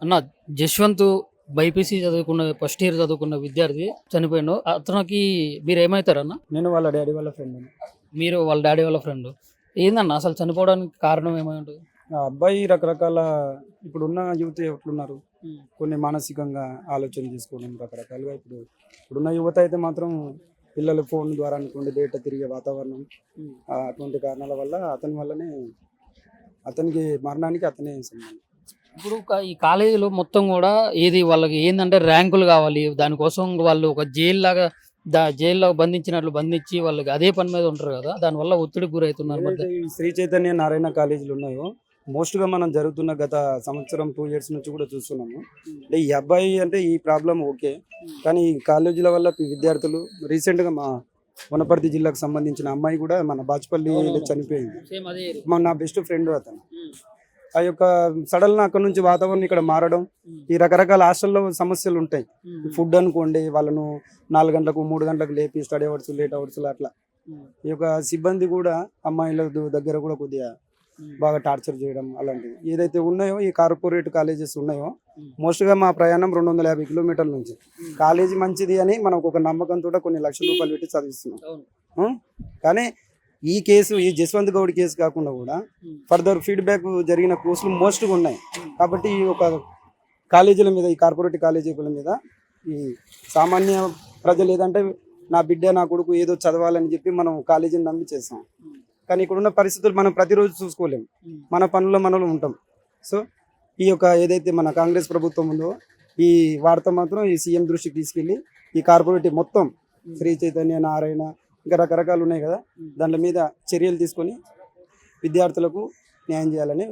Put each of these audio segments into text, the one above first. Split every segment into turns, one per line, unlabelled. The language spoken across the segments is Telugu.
అన్న జశ్వంత్ బైపీసీ చదువుకున్న ఫస్ట్ ఇయర్ చదువుకున్న విద్యార్థి చనిపోయిండు. అతనికి మీరు ఏమవుతారన్న?
నేను వాళ్ళ డాడీ వాళ్ళ ఫ్రెండ్.
మీరు వాళ్ళ డాడీ వాళ్ళ ఫ్రెండ్. ఏందన్న అసలు చనిపోవడానికి కారణం ఏమై ఉంటుంది?
ఆ అబ్బాయి రకరకాల ఇప్పుడున్న యువత ఎట్లున్నారు, కొన్ని మానసికంగా ఆలోచన చేసుకోవడం రకరకాలుగా ఇప్పుడున్న యువత అయితే మాత్రం పిల్లలు ఫోన్ ద్వారా అనుకోండి, బయట తిరిగే వాతావరణం, అటువంటి కారణాల వల్ల అతని వల్లనే అతనికి మరణానికి అతనే సంబంధం.
ఇప్పుడు ఈ కాలేజీలో మొత్తం కూడా ఏది వాళ్ళకి ఏంటంటే ర్యాంకులు కావాలి, దానికోసం వాళ్ళు ఒక జైలు లాగా జైల్లో బంధించినట్లు బంధించి వాళ్ళకి అదే పని మీద ఉంటారు కదా, దానివల్ల ఒత్తిడికి గురవుతున్నారు.
ఏదైతే ఈ శ్రీ చైతన్య నారాయణ కాలేజీలు ఉన్నాయో మోస్ట్గా మనం జరుగుతున్న గత సంవత్సరం 2 years నుంచి కూడా చూస్తున్నాము. అంటే ఈ అబ్బాయి అంటే ఈ ప్రాబ్లం ఓకే, కానీ ఈ కాలేజీల వల్ల విద్యార్థులు రీసెంట్గా మా వనపర్తి జిల్లాకు సంబంధించిన అమ్మాయి కూడా మన బాచుపల్లి చనిపోయింది. నా బెస్ట్ ఫ్రెండ్ అతను. ఆ యొక్క సడన్ అక్కడ నుంచి వాతావరణం ఇక్కడ మారడం, ఈ రకరకాల హాస్టల్లో సమస్యలు ఉంటాయి. ఫుడ్ అనుకోండి, వాళ్ళను 4 గంటలకు 3 గంటలకు లేపి స్టడీ అవర్స్ లేట్ అవర్స్ అట్లా ఈ యొక్క సిబ్బంది కూడా అమ్మాయిల దగ్గర కూడా కొద్దిగా బాగా టార్చర్ చేయడం అలాంటివి ఏదైతే ఉన్నాయో ఈ కార్పొరేట్ కాలేజెస్ ఉన్నాయో మోస్ట్గా మా ప్రయాణం 250 కిలోమీటర్ల నుంచి. కాలేజీ మంచిది అని మనకు ఒక నమ్మకంతో కొన్ని లక్షల రూపాయలు పెట్టి చదివిస్తున్నాం. కానీ ఈ కేసు, ఈ జస్వంత్ గౌడ్ కేసు కాకుండా కూడా ఫర్దర్ ఫీడ్బ్యాక్ జరిగిన కోర్సులు మోస్ట్గా ఉన్నాయి. కాబట్టి ఈ ఒక కాలేజీల మీద, ఈ కార్పొరేట్ కాలేజీల మీద ఈ సామాన్య ప్రజలు ఏదంటే నా బిడ్డ నా కొడుకు ఏదో చదవాలని చెప్పి మనం కాలేజీని నమ్మి చేస్తాం. కానీ ఇక్కడున్న పరిస్థితులు మనం ప్రతిరోజు చూసుకోలేము, మన పనుల్లో మనలో ఉంటాం. సో ఈ యొక్క ఏదైతే మన కాంగ్రెస్ ప్రభుత్వం ఉందో ఈ వార్త మాత్రం ఈ సీఎం దృష్టికి తీసుకెళ్ళి ఈ కార్పొరేట్ మొత్తం శ్రీ చైతన్య నారాయణ ఇంకా రకరకాలు ఉన్నాయి కదా, దాని మీద చర్యలు తీసుకొని విద్యార్థులకు న్యాయం చేయాలని.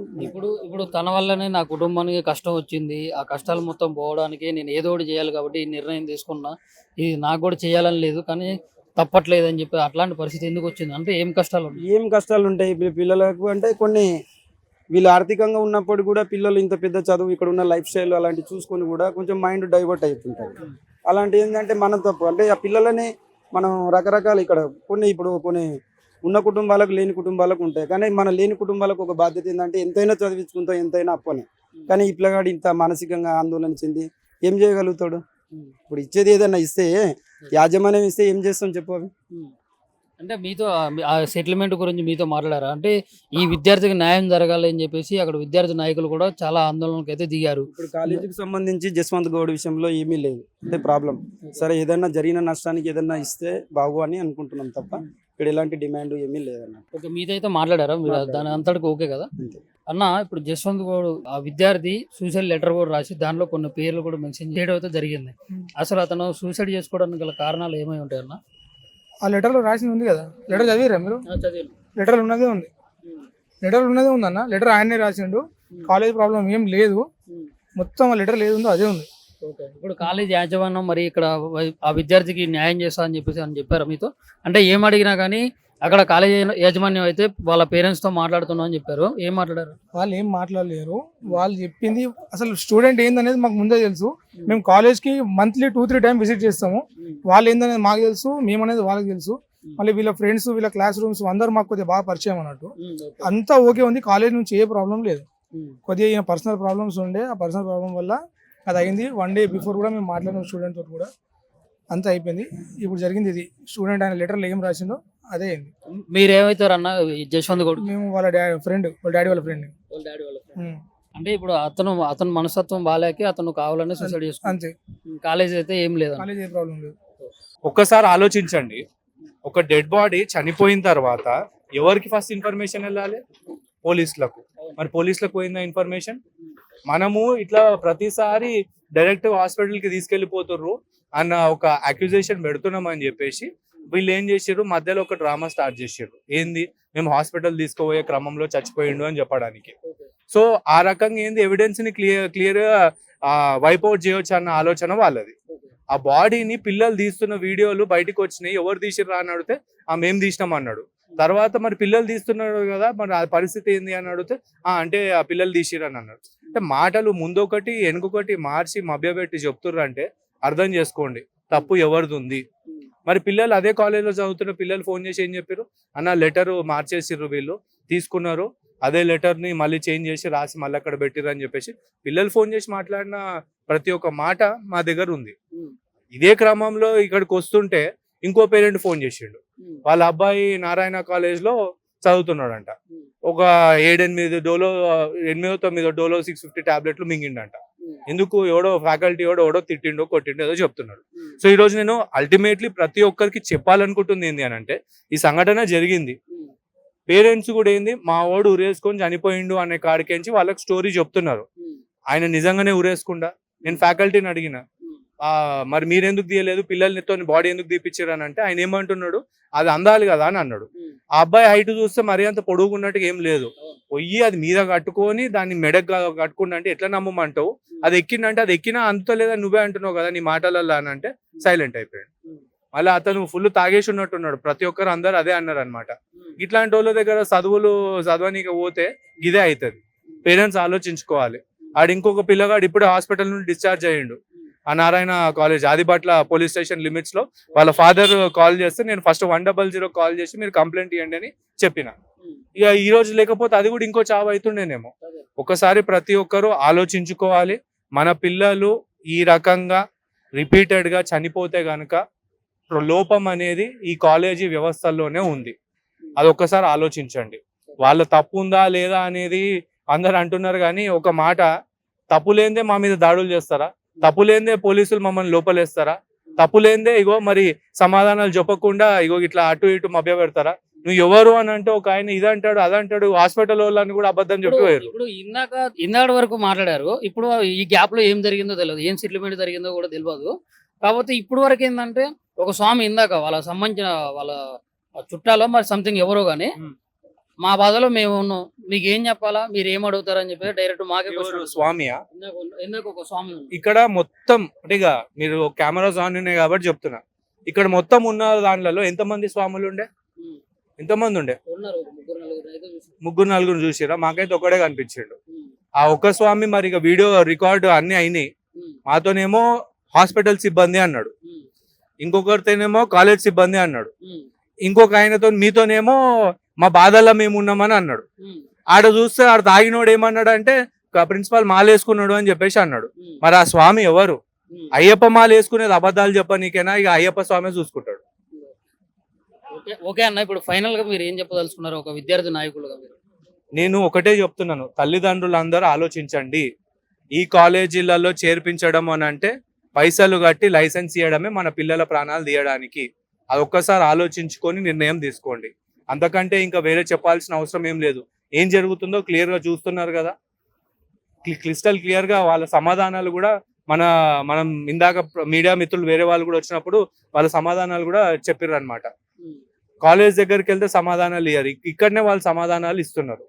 ఇప్పుడు తన వల్లనే నా కుటుంబానికి కష్టం వచ్చింది, ఆ కష్టాలు మొత్తం పోవడానికి నేను ఏదో ఒకటి చేయాలి కాబట్టి ఈ నిర్ణయం తీసుకున్నా, ఇది నాకు కూడా చేయాలని లేదు కానీ తప్పట్లేదు అని చెప్పి అట్లాంటి పరిస్థితి ఎందుకు వచ్చింది? అంటే ఏం కష్టాలు ఉంటాయి పిల్లలకు అంటే కొన్ని వీళ్ళు ఆర్థికంగా ఉన్నప్పుడు కూడా పిల్లలు ఇంత పెద్ద చదువు, ఇక్కడ ఉన్న లైఫ్ స్టైల్ అలాంటివి చూసుకొని కూడా కొంచెం మైండ్ డైవర్ట్ అయిపోతుంటారు. అలాంటి ఏంటంటే మనం తప్పు అంటే ఆ పిల్లలని మనం రకరకాల ఇక్కడ కొన్ని ఉన్న కుటుంబాలకు లేని కుటుంబాలకు ఉంటాయి. కానీ మన లేని కుటుంబాలకు ఒక బాధ్యత ఏంటంటే ఎంతైనా చదివించుకుంటాం, ఎంతైనా అప్పనే. కానీ ఈ పిల్లగాడు ఇంత మానసికంగా ఆందోళన చెంది ఏం చేయగలుగుతాడు? ఇప్పుడు ఇచ్చేది ఏదైనా ఇస్తే, యాజమాన్యం ఇస్తే ఏం చేస్తాం చెప్పు. అవి అంటే మీతో ఆ సెటిల్మెంట్ గురించి మీతో మాట్లాడారా? అంటే ఈ విద్యార్థికి న్యాయం జరగాలి అని చెప్పేసి అక్కడ విద్యార్థి నాయకులు కూడా చాలా ఆందోళనకు అయితే దిగారు.
ఇప్పుడు కాలేజీకి సంబంధించి జస్వంత్ గౌడ్ విషయంలో ఏమీ లేదు అంటే ప్రాబ్లం. సరే ఏదైనా జరిగిన నష్టానికి ఏదైనా ఇస్తే బాగు అని అనుకుంటున్నాం తప్ప ఇక్కడ ఎలాంటి డిమాండ్ ఏమీ లేదన్న.
ఓకే, మీతో అయితే మాట్లాడారా? మీరు దాని అంతటికి ఓకే కదా అన్న? ఇప్పుడు జస్వంత్ గౌడ్ ఆ విద్యార్థి సూసైడ్ లెటర్ కూడా రాసి దానిలో కొన్ని పేర్లు కూడా మెన్షన్ చేయడం అయితే జరిగింది. అసలు అతను సూసైడ్ చేసుకోవడానికి గల కారణాలు ఏమై ఉంటాయి అన్న?
ఆ లెటర్లో రాసింది ఉంది కదా, లెటర్ చదివిరా మీరు? లెటర్ ఉన్నదే ఉంది, అన్న. లెటర్ ఆయనే రాసిండు, కాలేజ్ ప్రాబ్లం ఏం లేదు, మొత్తం ఆ లెటర్ లేదు అదే ఉంది.
ఇప్పుడు కాలేజ్ యాజమాన్యం మరి ఇక్కడ ఆ విద్యార్థికి న్యాయం చేస్తా అని చెప్పేసి అని చెప్పారు మీతో? అంటే ఏం అడిగినా కానీ అక్కడ కాలేజ్ యాజమాన్యం అయితే వాళ్ళ పేరెంట్స్తో మాట్లాడుతున్నాం అని చెప్పారు. ఏం మాట్లాడారు?
వాళ్ళు ఏం మాట్లాడలేరు. వాళ్ళు చెప్పింది అసలు స్టూడెంట్ ఏందనేది మాకు ముందే తెలుసు. మేము కాలేజ్కి మంత్లీ 2-3 times విజిట్ చేస్తాము. వాళ్ళు ఏందనేది మాకు తెలుసు, మేమనేది వాళ్ళకి తెలుసు. మళ్ళీ వీళ్ళ ఫ్రెండ్స్, వీళ్ళ క్లాస్ రూమ్స్ అందరూ మాకు కొద్దిగా బాగా పరిచయం అన్నట్టు. అంతా ఓకే ఉంది, కాలేజ్ నుంచి ఏ ప్రాబ్లం లేదు. కొద్దిగా పర్సనల్ ప్రాబ్లమ్స్ ఉండే, ఆ పర్సనల్ ప్రాబ్లం వల్ల అది అయింది. 1 day బిఫోర్ కూడా మేము మాట్లాడిన స్టూడెంట్ తోటి కూడా అంతా అయిపోయింది. ఇప్పుడు జరిగింది ఇది. స్టూడెంట్ ఆయన లెటర్లో ఏం రాసిండో అదే అయింది.
మీరేమవుతారు అన్న జశ్వంత్ గౌడ్?
మేము వాళ్ళ డాడీ వాళ్ళ ఫ్రెండ్.
అంటే ఇప్పుడు అతను మనస్తత్వం బాగాలేక అతను కావాలని సూసైడ్ చేసుకున్నాడు
అంతే.
కాలేజ్ అయితే ఏం లేదు,
కాలేజ్ ఏ ప్రాబ్లం లేదు.
ఒక్కసారి ఆలోచించండి, ఒక డెడ్ బాడీ చనిపోయిన తర్వాత ఎవరికి ఫస్ట్ ఇన్ఫర్మేషన్ వెళ్ళాలి? పోలీసులకు. మరి పోలీసులకు పోయిందా ఇన్ఫర్మేషన్? మనము ఇట్లా ప్రతిసారి డైరెక్ట్ హాస్పిటల్కి తీసుకెళ్ళిపోతుర్రు అన్న ఒక అక్యూజేషన్ పెడుతున్నాం అని చెప్పేసి వీళ్ళు ఏం చేసారు, మధ్యలో ఒక డ్రామా స్టార్ట్ చేసారు. ఏంది, మేము హాస్పిటల్ తీసుకుపోయే క్రమంలో చచ్చిపోయిండు అని చెప్పడానికి. సో ఆ రకంగా ఏంది, ఎవిడెన్స్ ని క్లియర్గా వైపౌట్ చేయొచ్చు అన్న ఆలోచన వాళ్ళది. ఆ బాడీని పిల్లలు తీస్తున్న వీడియోలు బయటకు వచ్చినాయి, ఎవరు తీసిర్రా అని అడిగితే మేము తీసినాం అన్నాడు. తర్వాత మరి పిల్లలు తీస్తున్నారు కదా, మరి ఆ పరిస్థితి ఏంది అని అడిగితే అంటే ఆ పిల్లలు తీసిర్రు అని అన్నాడు. అంటే మాటలు ముందొకటి వెనుకొకటి మార్చి మభ్యపెట్టి చెప్తుర్రు అంటే అర్థం చేసుకోండి తప్పు ఎవరిది ఉంది. మరి పిల్లలు అదే కాలేజ్లో చదువుతున్న పిల్లలు ఫోన్ చేసి ఏం చెప్పారు, అన్న లెటర్ మార్చేసిర్రు వీళ్ళు, తీసుకున్నారు, అదే లెటర్ ని మళ్ళీ చేంజ్ చేసి రాసి మళ్ళీ అక్కడ పెట్టిర్రు అని చెప్పేసి పిల్లలు ఫోన్ చేసి మాట్లాడిన ప్రతి ఒక్క మాట మా దగ్గర ఉంది. ఇదే క్రమంలో ఇక్కడికి వస్తుంటే ఇంకో పేరెంట్ ఫోన్ చేసిండు, వాళ్ళ అబ్బాయి నారాయణ కాలేజ్ లో చదువుతున్నాడంట, ఒక 7-8 డోలో 8-9 డోలో 650 టాబ్లెట్లు మింగిండంట. ఎందుకు? ఎవడో ఫ్యాకల్టీ ఎవడో తిట్టిండో కొట్టిండో ఏదో చెప్తున్నాడు. సో ఈ రోజు నేను అల్టిమేట్లీ ప్రతి ఒక్కరికి చెప్పాలనుకుంటుంది ఏంది అని అంటే, ఈ సంఘటన జరిగింది, పేరెంట్స్ కూడా ఏంది మా వాడు ఉరేసుకొని చనిపోయిండు అనే కాడికించి వాళ్ళకి స్టోరీ చెప్తున్నారు. ఆయన నిజంగానే ఉరేసుకుండా, నేను ఫ్యాకల్టీని అడిగిన మరి మీరెందుకు తీయలేదు, పిల్లలతో బాడీ ఎందుకు తీపిచ్చారు అని అంటే ఆయన ఏమంటున్నాడు, అది అందాలి కదా అని అన్నాడు. ఆ అబ్బాయి హైట్ చూస్తే మరీ అంత పొడుగున్నట్టుగా ఏం లేదు, పొయ్యి అది మీద కట్టుకొని దాన్ని మెడకు కట్టుకున్నా అంటే ఎట్లా నమ్మమంటావు, అది ఎక్కిందంటే అది ఎక్కినా అంత లేదా నువ్వే అంటున్నావు కదా నీ మాటలలో అని అంటే సైలెంట్ అయిపోయాడు. మళ్ళీ అతను ఫుల్ తాగేసి ఉన్నట్టున్నాడు, ప్రతి ఒక్కరు అందరు అదే అన్నారు అనమాట. ఇట్లాంటి వాళ్ళ దగ్గర చదవనీకి పోతే ఇదే అవుతుంది. పేరెంట్స్ ఆలోచించుకోవాలి. ఆడు ఇంకొక పిల్లగాడు ఇప్పుడు హాస్పిటల్ నుండి డిశ్చార్జ్ అయ్యిండు, ఆ Narayana college Adibatla police station limits లో. వాళ్ళ ఫాదర్ కాల్ చేస్తే నేను ఫస్ట్ 100 కాల్ చేసి మీరు కంప్లైంట్ ఇవ్వండి అని చెప్పిన. ఇక ఈ రోజు లేకపోతే అది కూడా ఇంకో చావు అవుతుండేనేమో. ఒకసారి ప్రతి ఒక్కరు ఆలోచించుకోవాలి. మన పిల్లలు ఈ రకంగా రిపీటెడ్ గా చనిపోతే గనక లోపం అనేది ఈ కాలేజీ వ్యవస్థల్లోనే ఉంది. అది ఒక్కసారి ఆలోచించండి. వాళ్ళ తప్పు ఉందా లేదా అనేది అందరు అంటున్నారు, కానీ ఒక మాట, తప్పు లేనిదే మా మీద దాడులు చేస్తారా? తప్పు లేనిదే పోలీసులు మమ్మల్ని లోపలేస్తారా? తప్పు లేనిదే ఇగో మరి సమాధానాలు చెప్పకుండా ఇగో ఇట్లా అటు ఇటు మభ్య పెడతారా? నువ్వు ఎవరు అని అంటే ఒక ఆయన ఇదంటాడు అదంటాడు, హాస్పిటల్ వాళ్ళని కూడా అబద్ధం చెప్పిపోయారు.
ఇప్పుడు ఇందాక వరకు మాట్లాడారు, ఇప్పుడు ఈ గ్యాప్ లో ఏం జరిగిందో తెలియదు, ఏం సెటిల్మెంట్ జరిగిందో కూడా తెలియదు. కాకపోతే ఇప్పుడు వరకు ఏంటంటే ఒక స్వామి ఇందాక వాళ్ళ సంబంధించిన వాళ్ళ చుట్టాలో మరి సంథింగ్ ఎవరో గానీ మా బాధలో మేము ఉన్నాం, మీకు ఏం చెప్పాలా, మీరు ఏం అడుగుతారని చెప్పి డైరెక్ట్ మాకే
స్వామియా
ఇందాక ఒక స్వామి
ఇక్కడ మొత్తం అంటే ఇక మీరు కెమెరాస్ ఆన్ ఉన్నాయి కాబట్టి చెప్తున్నా, ఇక్కడ మొత్తం ఉన్న దానిలలో ఎంతమంది స్వాములు ఉండే, ఎంతమంది ఉండే?
ఉన్నారు,
3-4 చూసిరా? మాకైతే ఒకడే కనిపించిండు. ఆ ఒక్క స్వామి మరి ఇక వీడియో రికార్డు అన్ని అయినాయి. మాతోనేమో హాస్పిటల్ సిబ్బంది అన్నాడు, ఇంకొకరితోనేమో కాలేజ్ సిబ్బంది అన్నాడు, ఇంకొక ఆయనతో మీతోనేమో మా బాధల్లో మేము ఉన్నామని అన్నాడు. ఆడ చూస్తే ఆడ తాగినోడు ఏమన్నాడు అంటే ప్రిన్సిపాల్ మాల వేసుకున్నాడు అని చెప్పేసి అన్నాడు. మరి ఆ స్వామి ఎవరు? అయ్యప్ప మాల వేసుకునేది అబద్ధాలు చెప్పనీకేనా? ఇక అయ్యప్ప స్వామి చూసుకుంటాడు.
ఓకే అన్న, ఇప్పుడు ఫైనల్ గా మీరు ఏం చెప్పదలుచుకున్నారు ఒక విద్యార్థి నాయకులుగా?
నేను ఒకటే చెప్తున్నాను, తల్లిదండ్రులందరూ ఆలోచించండి. ఈ కాలేజీలలో చేర్పించడం అని అంటే పైసలు కట్టి లైసెన్స్ ఇవ్వడమే మన పిల్లల ప్రాణాలు తీయడానికి. అది ఒక్కసారి ఆలోచించుకొని నిర్ణయం తీసుకోండి. అంతకంటే ఇంకా వేరే చెప్పాల్సిన అవసరం ఏం లేదు. ఏం జరుగుతుందో క్లియర్ గా చూస్తున్నారు కదా, క్రిస్టల్ క్లియర్ గా వాళ్ళ సమాధానాలు కూడా మనం ఇందాక మీడియా మిత్రులు వేరే వాళ్ళు కూడా వచ్చినప్పుడు వాళ్ళ సమాధానాలు కూడా చెప్పారు అనమాట. కాలేజ్ దగ్గరికి వెళ్తే సమాధానాలు ఇయ్యారు, ఇక్కడనే వాళ్ళు సమాధానాలు ఇస్తున్నారు.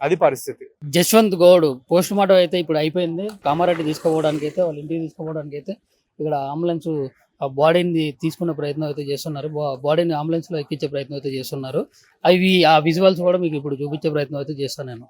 అది పరిస్థితి.
జశ్వంత్ గౌడ్ పోస్ట్ మార్టం అయితే ఇప్పుడు అయిపోయింది. కామారెడ్డి తీసుకుపోవడానికి అయితే వాళ్ళ ఇంటికి తీసుకుపోవడానికి అయితే ఇక్కడ అంబులెన్స్ ఆ బాడీని తీసుకునే ప్రయత్నం అయితే చేస్తున్నారు, బాడీని అంబులెన్స్ లో ఎక్కించే ప్రయత్నం అయితే చేస్తున్నారు. అవి ఆ విజువల్స్ కూడా మీకు ఇప్పుడు చూపించే ప్రయత్నం అయితే చేస్తాను నేను.